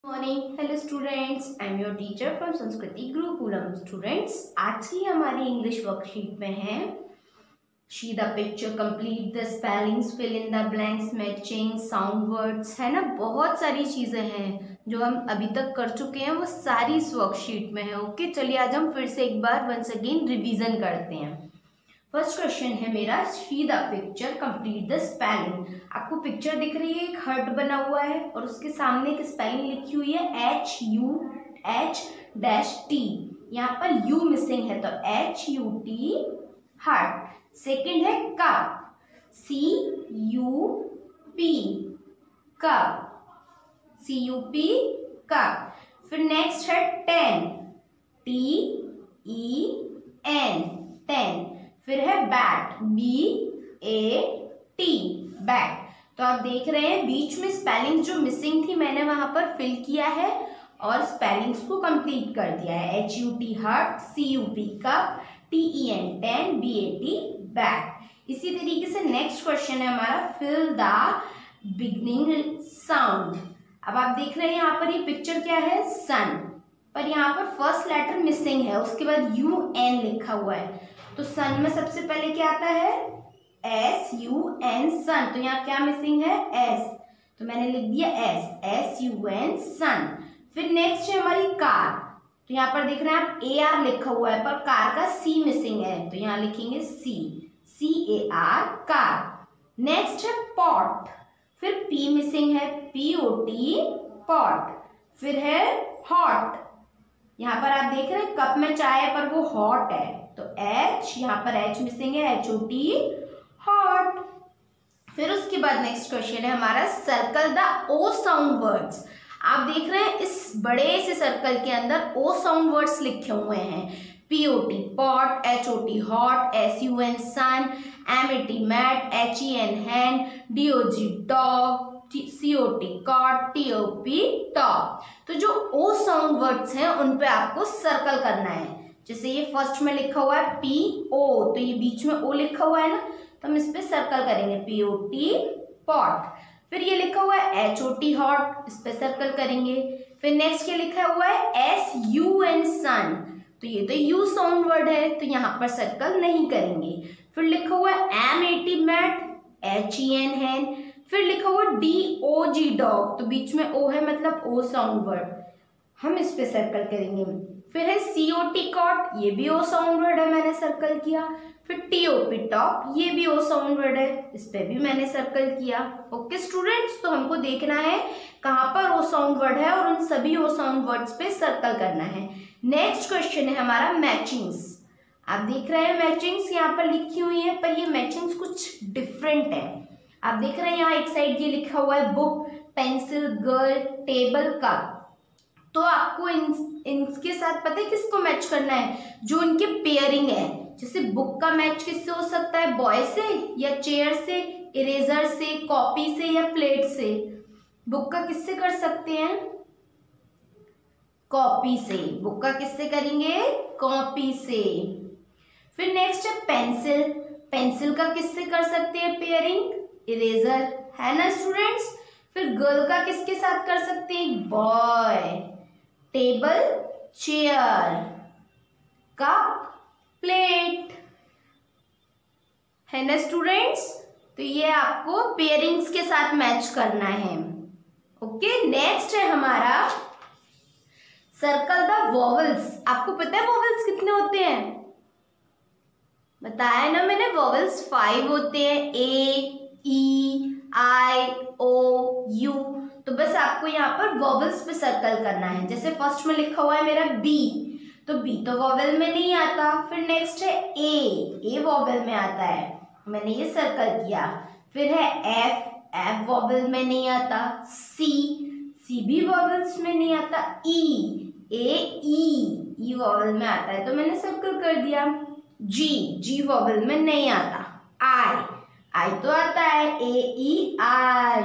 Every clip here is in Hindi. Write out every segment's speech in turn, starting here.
Morning hello students, I am your teacher from संस्कृति गुरुकुलम। स्टूडेंट्स, आज की हमारी इंग्लिश वर्कशीट में है see the picture, complete the spellings, fill in the blanks, matching, sound words, है ना। बहुत सारी चीजें हैं जो हम अभी तक कर चुके हैं, वो सारी इस वर्कशीट में है। ओके, चलिए आज हम फिर से एक बार वंस अगेन रिवीजन करते हैं। फर्स्ट क्वेश्चन है मेरा, सी the picture, complete the spelling. आपको पिक्चर दिख रही है, एक हार्ट बना हुआ है और उसके सामने एक स्पेलिंग लिखी हुई है HUH-T। यहाँ पर यू मिसिंग है तो HUT हार्ट। सेकंड है cup, CUP cup, CUP cup. फिर नेक्स्ट है टेन, TEN टेन। फिर है बैट, BAT बैट। तो आप देख रहे हैं बीच में स्पेलिंग जो मिसिंग थी मैंने वहां पर फिल किया है और स्पेलिंग्स को कंप्लीट कर दिया है। HUT heart, CUP cup, TEN ten, BAT bat. इसी तरीके से नेक्स्ट क्वेश्चन है हमारा, फिल द बिगनिंग साउंड। अब आप देख रहे हैं यहाँ पर ये पिक्चर क्या है, सन, पर यहाँ पर फर्स्ट लेटर मिसिंग है, उसके बाद UN लिखा हुआ है। तो सन में सबसे पहले क्या आता है, SUN सन। तो यहाँ क्या मिसिंग है, S, तो मैंने लिख दिया SUN सन। फिर नेक्स्ट है हमारी कार। तो यहाँ पर देख रहे हैं आप AR लिखा हुआ है पर कार का C मिसिंग है, तो यहाँ लिखेंगे CAR कार। नेक्स्ट है पॉट, फिर P मिसिंग है, POT पॉट। फिर है हॉट, यहाँ पर आप देख रहे हैं कप में चाय है पर वो हॉट है, तो H, यहाँ पर H मिसिंग है, HOT हॉट। फिर उसके बाद नेक्स्ट क्वेश्चन है हमारा, circle the O sound words. आप देख रहे हैं इस बड़े से सर्कल के अंदर O साउंड वर्ड्स लिखे हुए हैं। POT pot, HOT hot, SUN सन, MAT mat, HEN hand, DOG dog, COT cot, TOP top. तो जो O साउंड वर्ड्स हैं उन पे आपको सर्कल करना है। जैसे ये फर्स्ट में लिखा हुआ है PO, तो ये बीच में O लिखा हुआ है ना, तो हम इस पे सर्कल करेंगे, POT पॉट। फिर ये लिखा हुआ है HOT हॉट, इस पे सर्कल करेंगे। फिर नेक्स्ट क्या लिखा हुआ है SUN सन, तो ये तो U साउंड वर्ड है तो यहाँ पर सर्कल नहीं करेंगे। फिर लिखा हुआ है MAT मैट, HEN हैंड। फिर लिखा हुआ DOG डॉग, तो बीच में O है मतलब O साउंड वर्ड, हम इस पे सर्कल करेंगे। फिर है COT कॉट, ये भी O साउंड वर्ड है, मैंने सर्कल किया। फिर TOP टॉप, ये भी O साउंड वर्ड है, इस पे भी मैंने सर्कल किया। ओके स्टूडेंट्स, तो हमको देखना है कहाँ पर O साउंड वर्ड है और उन सभी O साउंड वर्ड्स पे सर्कल करना है। नेक्स्ट क्वेश्चन है हमारा मैचिंग्स। आप देख रहे हैं मैचिंग्स यहाँ पर लिखी हुई है, पर ये मैचिंग्स कुछ डिफरेंट है। आप देख रहे हैं यहाँ एक साइड ये लिखा हुआ है book, pencil, girl, table, cup. तो आपको इनके साथ पता है किसको मैच करना है, जो इनके पेयरिंग है। जैसे बुक का मैच किससे हो सकता है, बॉय से या चेयर से, इरेजर से, कॉपी से या प्लेट से। बुक का किससे कर सकते हैं, कॉपी से। बुक का किससे करेंगे, कॉपी से। फिर नेक्स्ट है पेंसिल, पेंसिल का किससे कर सकते हैं पेयरिंग, इरेजर, है ना स्टूडेंट्स। फिर गर्ल का किसके साथ कर सकते हैं, boy, table, chair, cup, plate, है ना स्टूडेंट्स। तो ये आपको पेयरिंग्स के साथ मैच करना है। ओके, नेक्स्ट है हमारा सर्कल द वॉवल्स। आपको पता है वॉवल्स कितने होते हैं, बताया ना मैंने, वॉवल्स 5 होते हैं, A, E, I, O, U। तो बस आपको यहाँ पर वॉवल्स पे सर्कल करना है। जैसे फर्स्ट में लिखा हुआ है मेरा B, तो B तो वॉवल में नहीं आता। फिर नेक्स्ट है A वॉवल में आता है, मैंने ये सर्कल किया। फिर है F वॉवल में नहीं आता। C भी वॉवल्स में नहीं आता। E वॉवल में आता है तो मैंने सर्कल कर दिया। G वॉवल में नहीं आता। I तो आता है, AEI।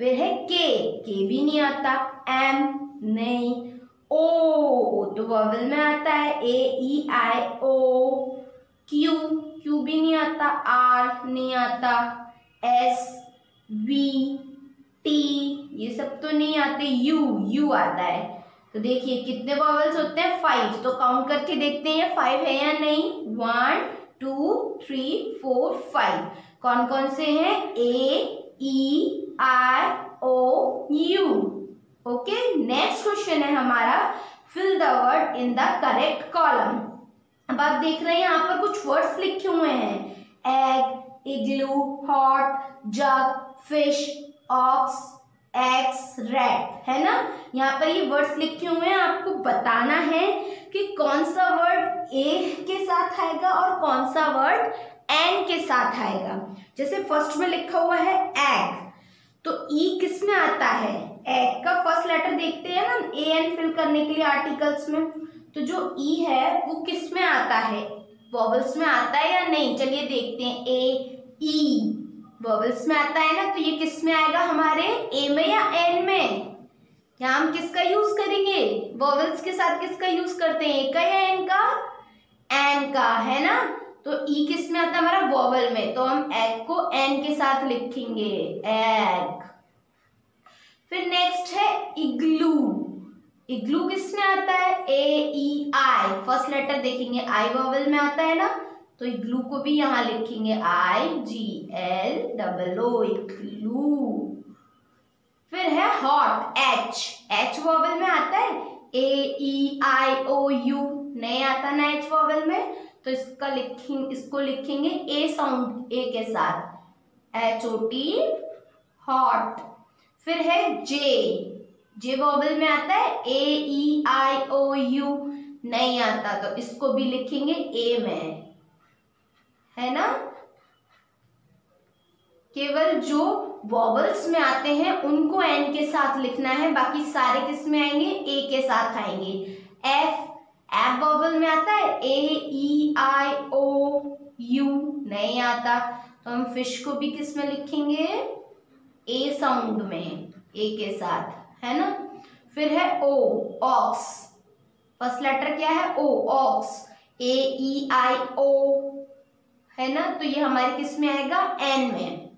फिर है K भी नहीं आता। M नहीं। O तो वॉवल में आता है, AEIO। Q भी नहीं आता। R नहीं आता। S V टी, ये सब तो नहीं आते, यू आता है। तो देखिए कितने वॉवल्स होते हैं, 5। तो काउंट करके देखते हैं 5 है या नहीं। 1 2 3 4 5। कौन कौन से हैं, A E I O U. Okay, next question है हमारा, fill the word in the correct column. अब आप देख रहे हैं यहाँ पर कुछ वर्ड्स लिखे हुए हैं, एग, इग्लू, हॉट, जग, फिश, ऑक्स, एक्स, रैट, है ना। यहाँ पर ये वर्ड्स लिखे हुए हैं, आपको बताना है कि कौन सा वर्ड ए के साथ आएगा और कौन सा वर्ड एन के साथ आएगा। जैसे फर्स्ट में लिखा हुआ है एग, तो ई किस में आता है, एग का फर्स्ट लेटर देखते हैं ना ए एन फिल करने के लिए आर्टिकल्स में, तो जो ई है वो किस में आता है, वॉवल्स में आता है या नहीं, चलिए देखते हैं। ए ई वॉवल्स में आता है ना, तो ये किस में आएगा हमारे, ए में या एन में। यहाँ हम किसका यूज करेंगे, वॉवल्स के साथ किसका यूज करते हैं, ए का या एन का, एन का, है ना। तो ई किस में आता है हमारा, वॉवल में, तो हम एग को एन के साथ लिखेंगे, एग। फिर नेक्स्ट है इग्लू, इग्लू किस में आता है, ए ई आई, फर्स्ट लेटर देखेंगे आई वॉवल में आता है ना, तो इग्लू को भी यहाँ लिखेंगे आई जी एल डबल ओ, इग्लू। फिर है हॉट, एच, एच वॉवल में आता है, ए ई आई ओ यू, नहीं आता ना एच वॉवल में, तो इसको लिखेंगे ए साउंड, ए के साथ, एच ओ टी, हॉट। फिर है जे, जे वॉवल में आता है, ए ई आई ओ यू, नहीं आता, तो इसको भी लिखेंगे ए में, है ना। केवल जो वॉवल्स में आते हैं उनको एन के साथ लिखना है, बाकी सारे किस में आएंगे, ए के साथ आएंगे। एफ, एफ वॉवल में आता है, ए ई आई ओ यू, नहीं आता, तो हम फिश को भी किस में लिखेंगे, ए साउंड में, ए के साथ, है ना। फिर है ओ, ऑक्स, फर्स्ट लेटर क्या है, ओ, ऑक्स, ए ई आई ओ, है ना, तो ये हमारे किस में आएगा, एन में।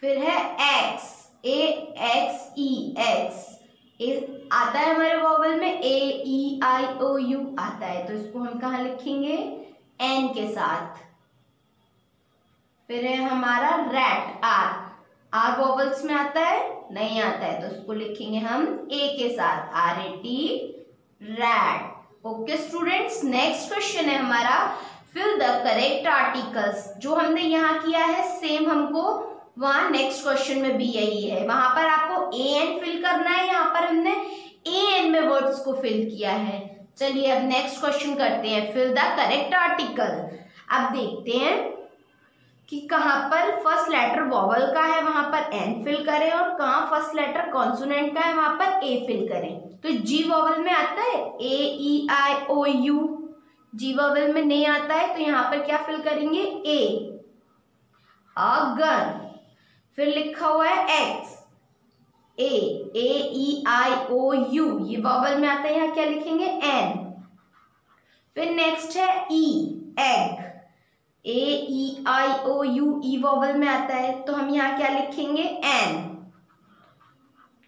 फिर है एक्स, ए एक्स ई, एक्स, ए आता है हमारे वॉवल में, ए ई आई ओ यू आता है, तो इसको हम कहाँ लिखेंगे, एन के साथ। फिर है हमारा रैट, आर, आर वॉवल्स में आता है, नहीं आता है, तो इसको लिखेंगे हम ए के साथ, R A T, rat. Okay students, next question है हमारा, फिल द करेक्ट आर्टिकल्स। जो हमने यहाँ किया है सेम हमको वहां नेक्स्ट क्वेश्चन में भी यही है, वहां पर आपको ए एन फिल करना है, यहाँ पर हमने ए एन में वर्ड्स को फिल किया है। चलिए अब नेक्स्ट क्वेश्चन करते हैं, फिल द करेक्ट आर्टिकल। अब देखते हैं कि कहाँ पर फर्स्ट लेटर वॉवल का है वहां पर एन फिल करें, और कहाँ फर्स्ट लेटर कॉन्सोनेंट का है वहां पर ए फिल करें। तो जी वॉवल में आता है, ए E I O you, ji vowel में नहीं आता है, तो यहाँ पर क्या फिल करेंगे, ए, अगन। फिर लिखा हुआ है X, A E I O U, ये वॉवल में आता है, यहाँ क्या लिखेंगे, एन। फिर नेक्स्ट है E, egg, A E I O U, E vowel में आता है, तो हम यहाँ क्या लिखेंगे, एन।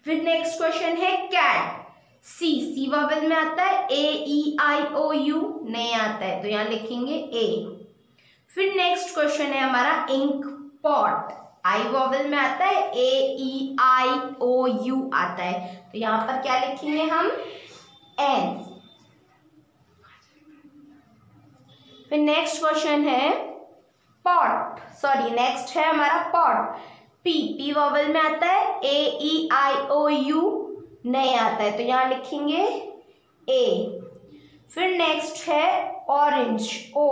फिर नेक्स्ट क्वेश्चन है कैट, सी, सी वॉवल में आता है, ए ई आई ओ यू, नहीं आता है, तो यहाँ लिखेंगे ए। फिर नेक्स्ट क्वेश्चन है हमारा इंक पॉट, आई वॉवल में आता है, ए ई आई ओ यू आता है, तो यहाँ पर क्या लिखेंगे हम, एन। फिर नेक्स्ट क्वेश्चन है पॉट, सॉरी नेक्स्ट है हमारा पॉट, पी, पी वॉवल में आता है, ए ई आई ओ यू, नहीं आता है, तो यहाँ लिखेंगे ए। फिर नेक्स्ट है orange, O,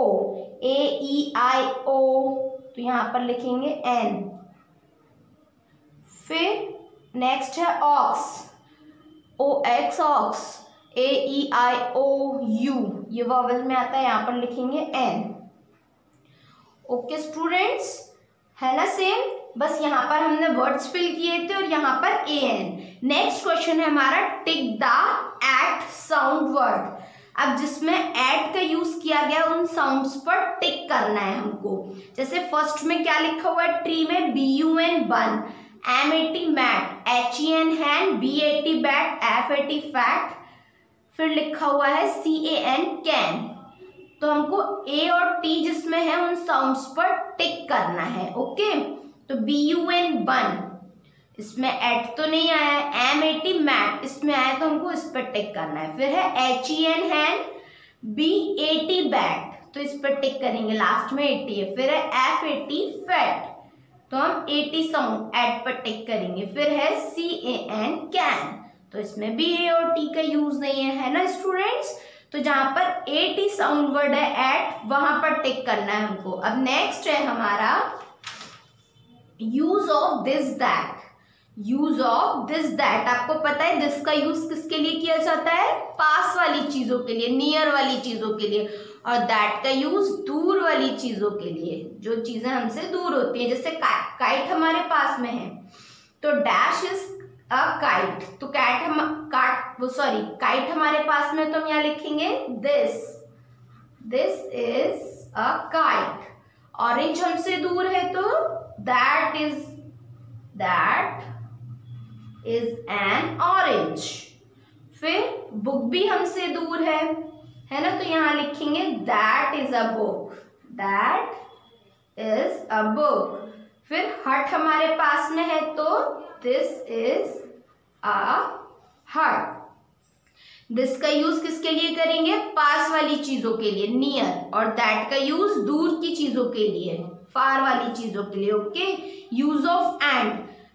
A E I ओ, तो यहाँ पर लिखेंगे एन। फिर नेक्स्ट है ox, O X, ox, A E I O U, ये वॉवल में आता है, यहाँ पर लिखेंगे एन। ओके स्टूडेंट्स, है ना सेम, बस यहाँ पर हमने वर्ड्स फिल किए थे और यहाँ पर ए एन। नेक्स्ट क्वेश्चन है हमारा tick the at sound word. अब जिसमें एट का यूज किया गया उन साउंड्स पर टिक करना है हमको। जैसे फर्स्ट में क्या लिखा हुआ है ट्री में, BUN बन, M80 mat, HEN hand, B80 bat, F80 fat, फिर लिखा हुआ है CAN कैन। तो हमको A और T जिसमें है उन साउंड्स पर टिक करना है। ओके, तो BUN बन, इसमें एट तो नहीं आया है, M80 मैट इसमें आया तो हमको इस पर टिक करना है। फिर है HEN हैंड, B80 बैट, तो इस पर टिक करेंगे, लास्ट में 80 है। फिर है F80 फैट, तो हम 80 साउंड एट पर टिक करेंगे। फिर है CAN कैन, तो इसमें भी A और T का यूज नहीं है ना स्टूडेंट्स। तो जहां पर 80 साउंड वर्ड है एट, वहां पर टिक करना है हमको। अब नेक्स्ट है हमारा use of this that. Use of this that, आपको पता है दिस का यूज किसके लिए किया जाता है? पास वाली चीजों के लिए, नियर वाली चीजों के लिए, और दैट का यूज दूर वाली चीजों के लिए, जो चीजें हमसे दूर होती हैं। जैसे काइट हमारे पास में है तो डैश इज अ काइट, तो काइट हमारे पास में तो हम यहाँ लिखेंगे this is a kite. Orange हमसे दूर है तो दैट इज एन ऑरेंज। फिर बुक भी हमसे दूर है ना, तो यहां लिखेंगे दैट इज अ बुक, फिर हट हमारे पास में है तो दिस इज अ हट। दिस का यूज किसके लिए करेंगे? पास वाली चीजों के लिए, नियर, और दैट का यूज दूर की चीजों के लिए, फार वाली चीजों के लिए। ओके, यूज ऑफ एंड,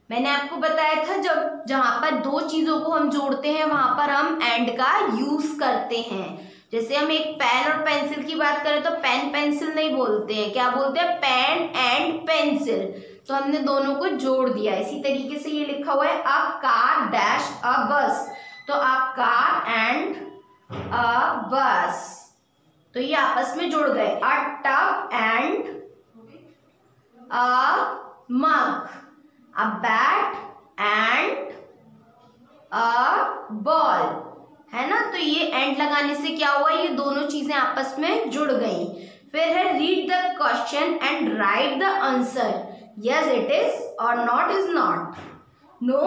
मैंने आपको बताया था जब जहां पर दो चीजों को हम जोड़ते हैं वहां पर हम एंड का यूज करते हैं। जैसे हम एक पेन और पेंसिल की बात करें तो पेन पेंसिल नहीं बोलते हैं, क्या बोलते हैं? Pen and pencil. तो हमने दोनों को जोड़ दिया। इसी तरीके से ये लिखा हुआ है अ कार डैश अ बस, तो अ कार एंड अ बस, तो ये आपस में जुड़ गए। A tub and a mug, a bat and a ball, है ना। तो ये एंड लगाने से क्या हुआ? ये दोनों चीजें आपस में जुड़ गई। फिर है read the question and write the answer, yes it is or not is not, no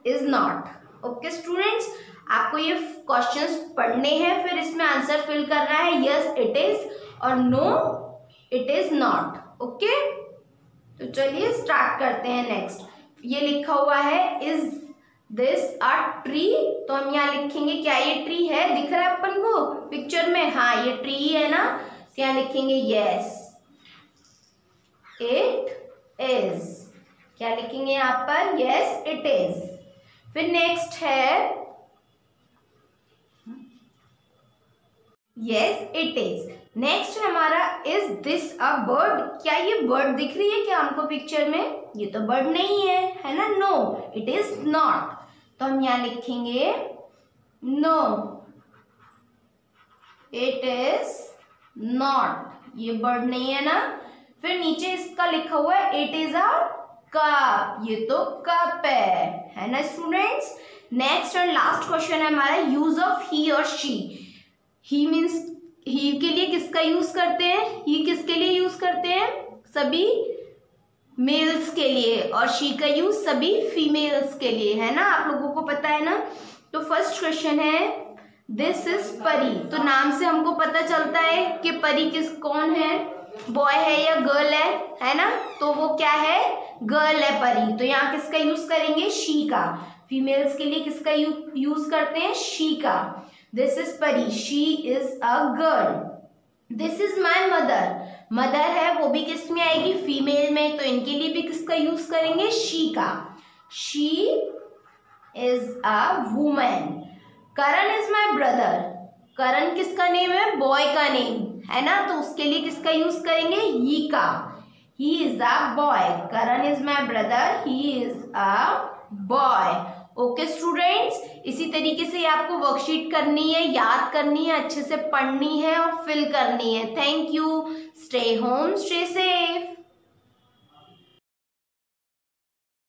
is not. Okay students, आपको ये क्वेश्चंस पढ़ने हैं, फिर इसमें आंसर फिल करना है, यस इट इज और no it is not. Okay, तो चलिए स्टार्ट करते हैं। नेक्स्ट ये लिखा हुआ है इज दिस अ ट्री, तो हम यहाँ लिखेंगे क्या ये ट्री है? दिख रहा है अपन को पिक्चर में? हाँ, ये ट्री है ना, तो यहाँ लिखेंगे यस इट इज। क्या लिखेंगे यहाँ पर? Yes it is. फिर नेक्स्ट है यस इट इज। नेक्स्ट हमारा इज दिस अ बर्ड, क्या ये बर्ड दिख रही है क्या हमको पिक्चर में? ये तो बर्ड नहीं है ना। नो इट इज नॉट, तो हम यहाँ लिखेंगे नो इट इज नॉट, ये बर्ड नहीं है ना। फिर नीचे इसका लिखा हुआ है इट इज अ कप, ये तो कप है ना students. Next and last question है हमारा यूज ऑफ ही और शी। ही मीन्स ही के लिए किसका यूज करते हैं? ही किसके लिए यूज करते हैं? सभी मेल्स के लिए, और शी का यूज सभी फीमेल्स के लिए, है ना। आप लोगों को पता है ना। तो फर्स्ट क्वेश्चन है दिस इज परी, तो नाम से हमको पता चलता है कि परी कौन है, बॉय है या गर्ल है ना। तो वो क्या है? गर्ल है परी, तो यहाँ किसका यूज करेंगे? शी का। फीमेल्स के लिए किसका यूज करते हैं? शी का। दिस इज परी, she is a girl. This is my mother, mother है वो भी किस में आएगी? फीमेल में, तो इनके लिए भी किसका यूज करेंगे? शी का। She is a woman. Karan is my brother, Karan किसका नेम है? बॉय का नेम है ना, तो उसके लिए किसका यूज करेंगे? ही का। He is a boy, Karan is my brother, he is a boy. Okay students, इसी तरीके से आपको वर्कशीट करनी है, याद करनी है, अच्छे से पढ़नी है और फिल करनी है। Thank you. Stay home, stay safe.